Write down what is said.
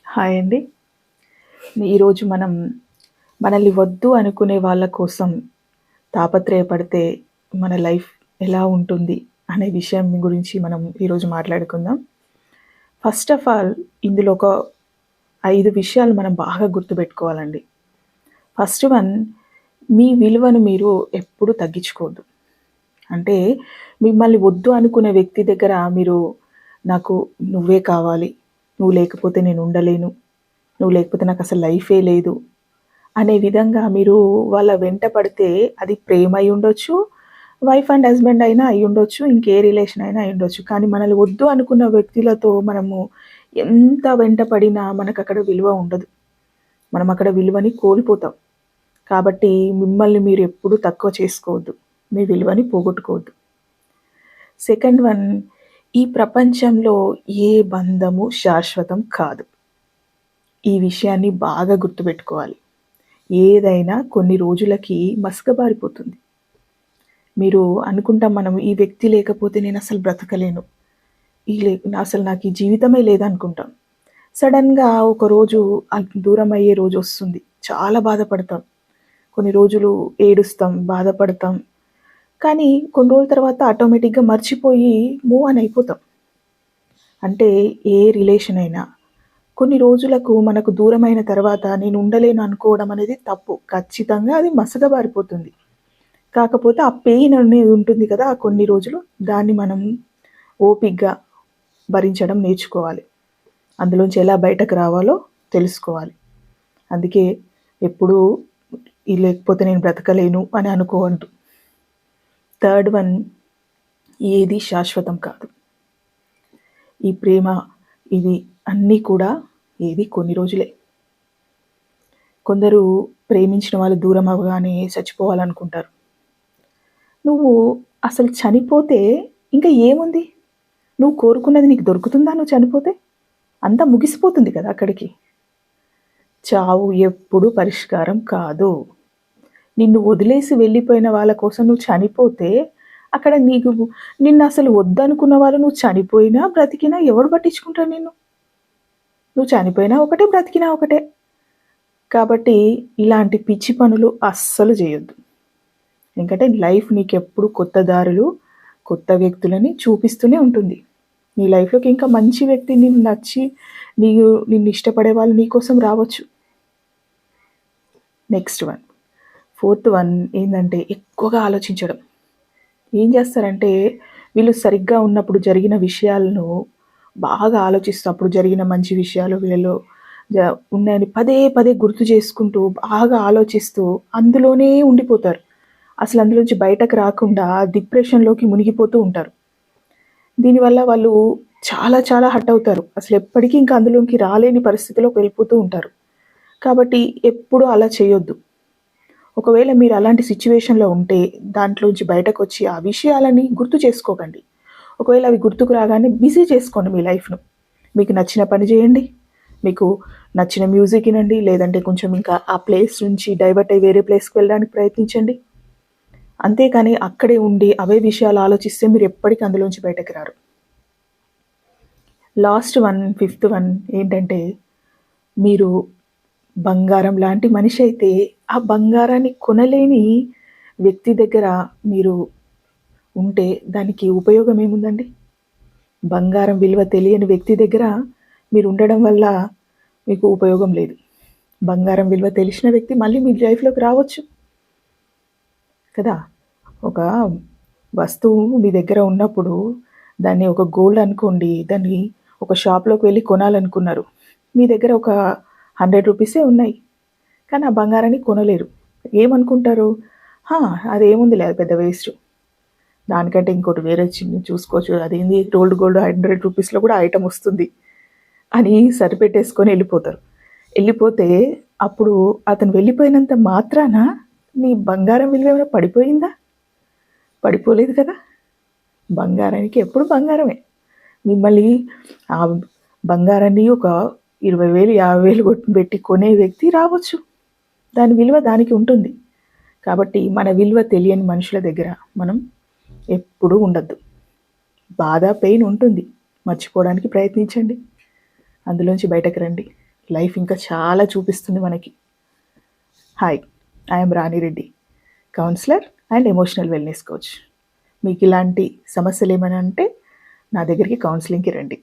Hi అండి. ఈరోజు మనం మనల్ని వద్దు అనుకునే వాళ్ళ కోసం తాపత్రయపడితే మన లైఫ్ ఎలా ఉంటుంది అనే విషయం గురించి మనం ఈరోజు మాట్లాడుకుందాం. ఫస్ట్ ఆఫ్ ఆల్ ఇందులో ఒక 5 విషయాలు మనం బాగా గుర్తుపెట్టుకోవాలండి. ఫస్ట్ వన్, మీ విలువను మీరు ఎప్పుడు తగ్గించుకోవద్దు. అంటే మిమ్మల్ని వద్దు అనుకునే వ్యక్తి దగ్గర మీరు నాకు నువ్వే కావాలి, నువ్వు లేకపోతే నేను ఉండలేను, నువ్వు లేకపోతే నాకు అసలు లైఫే లేదు అనే విధంగా మీరు వాళ్ళ వెంట పడితే అది ప్రేమ అయి ఉండొచ్చు, వైఫ్ అండ్ హస్బెండ్ అయినా అయి ఉండొచ్చు, ఇంకే రిలేషన్ అయినా అయి ఉండొచ్చు. కానీ మనల్ని వద్దు అనుకున్న వ్యక్తులతో మనము ఎంత వెంట పడినా మనకు అక్కడ విలువ ఉండదు. మనం అక్కడ విలువని కోల్పోతాం. కాబట్టి మిమ్మల్ని మీరు ఎప్పుడూ తక్కువ చేసుకోవద్దు, మీ విలువని పోగొట్టుకోవద్దు. సెకండ్ వన్, ఈ ప్రపంచంలో ఏ బంధము శాశ్వతం కాదు. ఈ విషయాన్ని బాగా గుర్తుపెట్టుకోవాలి. ఏదైనా కొన్ని రోజులకి మసకబారిపోతుంది. మీరు అనుకుంటాం, మనం ఈ వ్యక్తి లేకపోతే నేను అసలు బ్రతకలేను, అసలు నాకు ఈ జీవితమే లేదనుకుంటాం. సడన్గా ఒకరోజు దూరం అయ్యే రోజు వస్తుంది, చాలా బాధపడతాం, కొన్ని రోజులు ఏడుస్తాం, బాధపడతాం. కానీ కొన్ని రోజుల తర్వాత ఆటోమేటిక్గా మర్చిపోయి మూవ్ ఆన్ అయిపోతాం. అంటే ఏ రిలేషన్ అయినా కొన్ని రోజులకు మనకు దూరమైన తర్వాత నేను ఉండలేను అనుకోవడం అనేది తప్పు. ఖచ్చితంగా అది మసకబారిపోతుంది. కాకపోతే ఆ పెయిన్ అనేది ఉంటుంది కదా, ఆ కొన్ని రోజులు దాన్ని మనం ఓపికగా భరించడం నేర్చుకోవాలి. అందులోంచి ఎలా బయటకు రావాలో తెలుసుకోవాలి. అందుకే ఎప్పుడూ లేకపోతే నేను బ్రతకలేను అని అనుకోవద్దు. థర్డ్ వన్, ఏది శాశ్వతం కాదు. ఈ ప్రేమ, ఇవి అన్నీ కూడా ఏది కొన్ని రోజులే. కొందరు ప్రేమించిన వాళ్ళు దూరం అవ్వగానే చచ్చిపోవాలనుకుంటారు. నువ్వు అసలు చనిపోతే ఇంకా ఏముంది? నువ్వు కోరుకున్నది నీకు దొరుకుతుందా? నువ్వు చనిపోతే అంతా ముగిసిపోతుంది కదా అక్కడికి. చావు ఎప్పుడు పరిష్కారం కాదు. నిన్ను వదిలేసి వెళ్ళిపోయిన వాళ్ళ కోసం నువ్వు చనిపోతే అక్కడ నిన్ను అసలు వద్దనుకున్న వాళ్ళు నువ్వు చనిపోయినా బ్రతికినా ఎవడు పట్టించుకుంటారు నిన్ను? నువ్వు చనిపోయినా ఒకటే, బ్రతికినా ఒకటే. కాబట్టి ఇలాంటి పిచ్చి పనులు అస్సలు చేయొద్దు. ఎందుకంటే లైఫ్ నీకెప్పుడు కొత్త దారులు, కొత్త వ్యక్తులని చూపిస్తూనే ఉంటుంది. నీ లైఫ్లోకి ఇంకా మంచి వ్యక్తి నిన్ను నచ్చి నిన్ను ఇష్టపడే వాళ్ళు నీ కోసం రావచ్చు. నెక్స్ట్ వన్, ఫోర్త్ వన్ ఏంటంటే ఎక్కువగా ఆలోచించడం. ఏం చేస్తారంటే వీళ్ళు సరిగ్గా ఉన్నప్పుడు జరిగిన విషయాలను బాగా ఆలోచిస్తూ, అప్పుడు జరిగిన మంచి విషయాలు వీళ్ళలో ఉన్నాయని పదే పదే గుర్తు చేసుకుంటూ బాగా ఆలోచిస్తూ అందులోనే ఉండిపోతారు. అసలు అందులోంచి బయటకు రాకుండా డిప్రెషన్లోకి మునిగిపోతూ ఉంటారు. దీనివల్ల వాళ్ళు చాలా చాలా హర్ట్ అవుతారు. అసలు ఎప్పటికీ ఇంకా అందులోకి రాలేని పరిస్థితిలోకి వెళ్ళిపోతూ ఉంటారు. కాబట్టి ఎప్పుడూ అలా చేయొద్దు. ఒకవేళ మీరు అలాంటి సిచ్యువేషన్లో ఉంటే దాంట్లోంచి బయటకు వచ్చి ఆ విషయాలని గుర్తు చేసుకోకండి. ఒకవేళ అవి గుర్తుకు రాగానే బిజీ చేసుకోండి మీ లైఫ్ను. మీకు నచ్చిన పని చేయండి, మీకు నచ్చిన మ్యూజిక్ వినండి, లేదంటే కొంచెం ఇంకా ఆ ప్లేస్ నుంచి డైవర్ట్ అయ్యి వేరే ప్లేస్కి వెళ్ళడానికి ప్రయత్నించండి. అంతేకాని అక్కడే ఉండి అవే విషయాలు ఆలోచిస్తే మీరు ఎప్పటికీ అందులోంచి బయటకు రారు. లాస్ట్ వన్, ఫిఫ్త్ వన్ ఏంటంటే, మీరు బంగారం లాంటి మనిషి అయితే ఆ బంగారాన్ని కొనలేని వ్యక్తి దగ్గర మీరు ఉంటే దానికి ఉపయోగం ఏముందండి? బంగారం విలువ తెలియని వ్యక్తి దగ్గర మీరు ఉండడం వల్ల మీకు ఉపయోగం లేదు. బంగారం విలువ తెలిసిన వ్యక్తి మళ్ళీ మీ లైఫ్లోకి రావచ్చు కదా. ఒక వస్తువు మీ దగ్గర ఉన్నప్పుడు దాన్ని ఒక గోల్డ్ అనుకోండి, దాన్ని ఒక షాప్లోకి వెళ్ళి కొనాలనుకున్నారు. మీ దగ్గర ఒక 100 రూపీసే ఉన్నాయి, కానీ ఆ బంగారాన్ని కొనలేరు. ఏమనుకుంటారు? అదేముంది లేదు, పెద్ద వేస్ట్, దానికంటే ఇంకోటి వేరే చిన్న చూసుకోవచ్చు, అదేంది రోల్డ్ గోల్డ్ 100 రూపీస్లో కూడా ఐటమ్ వస్తుంది అని సరిపెట్టేసుకొని వెళ్ళిపోతారు. వెళ్ళిపోతే అప్పుడు అతను వెళ్ళిపోయినంత మాత్రాన నీ బంగారం విలువ ఏమైనా పడిపోయిందా? పడిపోలేదు కదా. బంగారానికి ఎప్పుడు బంగారమే. మిమ్మల్ని ఆ బంగారాన్ని ఒక 20,000 50,000 పెట్టి కొనే వ్యక్తి రావచ్చు, దాని విలువ దానికి ఉంటుంది. కాబట్టి మన విలువ తెలియని మనుషుల దగ్గర మనం ఎప్పుడూ ఉండద్దు. బాధ, పెయిన్ ఉంటుంది, మర్చిపోవడానికి ప్రయత్నించండి, అందులోంచి బయటకు రండి. లైఫ్ ఇంకా చాలా చూపిస్తుంది మనకి. Hi, I'm Rani Reddy, counsellor and emotional wellness coach. మీకు ఇలాంటి సమస్యలు ఏమైనా ఉంటే నా దగ్గరికి కౌన్సిలింగ్కి రండి.